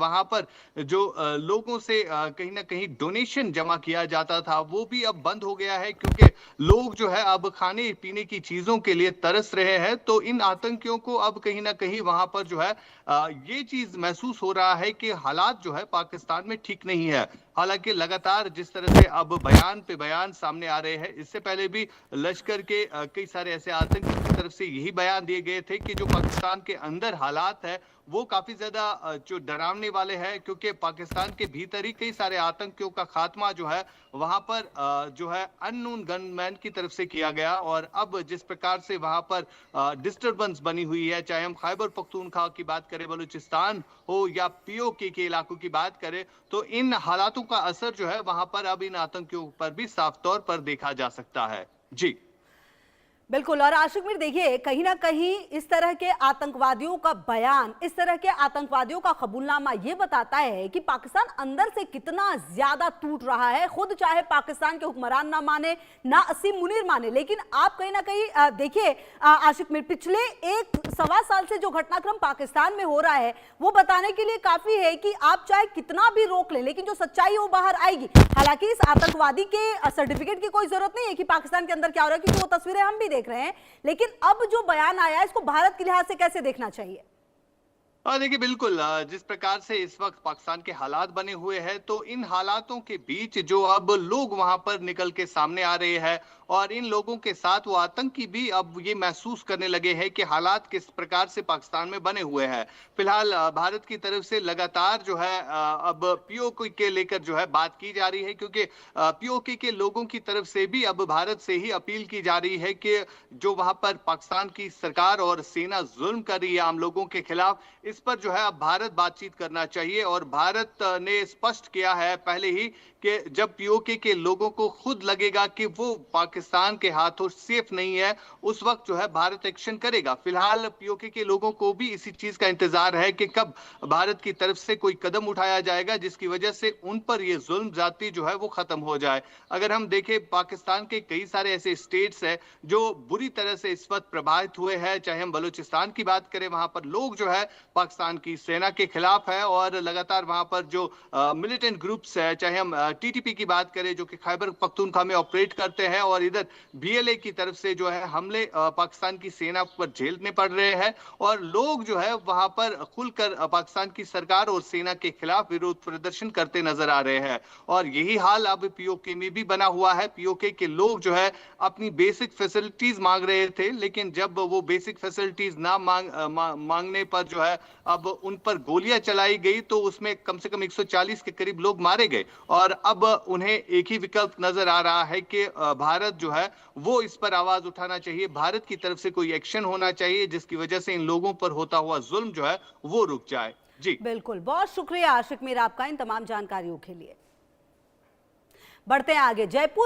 वहां पर जो लोगों से कहीं ना कहीं डोनेशन जमा किया जाता था वो भी अब बंद हो गया है, क्योंकि लोग जो है अब खाने पीने की चीजों के लिए तरस रहे हैं। तो इन आतंकियों को अब कहीं ना कहीं वहां पर जो है ये चीज महसूस हो रहा है कि हालात जो है पाकिस्तान में ठीक नहीं है। हालांकि लगातार जिस तरह से अब बयान पे बयान सामने आ रहे हैं, इससे पहले भी लश्कर के कई सारे ऐसे आतंकियों की तरफ से यही बयान दिए गए थे कि जो पाकिस्तान के अंदर हालात है वो काफी ज्यादा जो डरावने वाले हैं, क्योंकि पाकिस्तान के भीतर ही कई सारे आतंकियों का खात्मा जो है वहां पर जो है अननोन गनमैन की तरफ से किया गया। और अब जिस प्रकार से वहां पर डिस्टरबेंस बनी हुई है, चाहे हम खैबर पख्तूनख्वा की बात करें, बलूचिस्तान हो या पीओके के इलाकों की बात करें, तो इन हालातों का असर जो है वहां पर अब इन आतंकियों पर भी साफ तौर पर देखा जा सकता है। जी बिल्कुल। और आशिक मीर देखिए, कहीं ना कहीं इस तरह के आतंकवादियों का बयान, इस तरह के आतंकवादियों का कबूलनामा ये बताता है कि पाकिस्तान अंदर से कितना ज्यादा टूट रहा है। खुद चाहे पाकिस्तान के हुक्मरान ना माने, ना असीम मुनीर माने, लेकिन आप कहीं ना कहीं देखिए आशिक मीर, पिछले 1-1.25 साल से जो घटनाक्रम पाकिस्तान में हो रहा है वो बताने के लिए काफी है कि आप चाहे कितना भी रोक लें, लेकिन जो सच्चाई है वो बाहर आएगी। हालांकि इस आतंकवादी के सर्टिफिकेट की कोई जरूरत नहीं है कि पाकिस्तान के अंदर क्या हो रहा है, क्योंकि वो तस्वीरें हम भी देख रहे हैं। लेकिन अब जो बयान आया है इसको भारत के लिहाज से कैसे देखना चाहिए? देखिए बिल्कुल, जिस प्रकार से इस वक्त पाकिस्तान के हालात बने हुए हैं, तो इन हालातों के बीच जो अब लोग वहां पर निकल के सामने आ रहे हैं और इन लोगों के साथ वो आतंकी भी अब ये महसूस करने लगे हैं कि हालात किस प्रकार से पाकिस्तान में बने हुए हैं। फिलहाल भारत की तरफ से लगातार जो है अब पीओके के लेकर जो है बात की जा रही है, क्योंकि पीओके के लोगों की तरफ से भी अब भारत से ही अपील की जा रही है कि जो वहां पर पाकिस्तान की सरकार और सेना जुल्म कर रही है आम लोगों के खिलाफ, इस पर जो है अब भारत बातचीत करना चाहिए। और भारत ने स्पष्ट किया है पहले ही कि जब पीओके के लोगों को खुद लगेगा कि वो पाकिस्तान के हाथों सेफ नहीं है, उस वक्त जो है भारत एक्शन करेगा। फिलहाल पीओके के लोगों को भी इसी चीज का इंतजार है कि कब भारत की तरफ से कोई कदम उठाया जाएगा जिसकी वजह से उन पर ये जुल्म जाती जो है वो खत्म हो जाए। अगर हम देखें, पाकिस्तान के कई सारे ऐसे स्टेट्स हैं जो बुरी तरह से इस वक्त प्रभावित हुए हैं। चाहे हम बलूचिस्तान की बात करें, वहां पर लोग जो है पाकिस्तान की सेना के खिलाफ है और लगातार वहां पर जो मिलिटेंट ग्रुप्स है, चाहे हम टीटीपी की बात करें जो कि खैबर पख्तूनख्वा में ऑपरेट करते हैं, और इधर बीएलए की तरफ से जो है हमले पाकिस्तान की सेना पर झेलने पड़ रहे हैं। और लोग जो है वहां पर खुलकर पाकिस्तान की सरकार और सेना के खिलाफ विरोध प्रदर्शन करते नजर आ रहे हैं। और यही हाल अब पीओके में भी बना हुआ है। पीओके के लोग जो है अपनी बेसिक फैसिलिटीज मांग रहे थे, लेकिन जब वो बेसिक फैसिलिटीज ना मांगने पर जो है अब उन पर गोलियां चलाई गई, तो उसमें कम से कम 140 के करीब लोग मारे गए। और अब उन्हें एक ही विकल्प नजर आ रहा है कि भारत जो है वो इस पर आवाज उठाना चाहिए, भारत की तरफ से कोई एक्शन होना चाहिए जिसकी वजह से इन लोगों पर होता हुआ जुल्म जो है वो रुक जाए। जी बिल्कुल, बहुत शुक्रिया आशिक मीर आपका इन तमाम जानकारियों के लिए। बढ़ते हैं आगे। जयपुर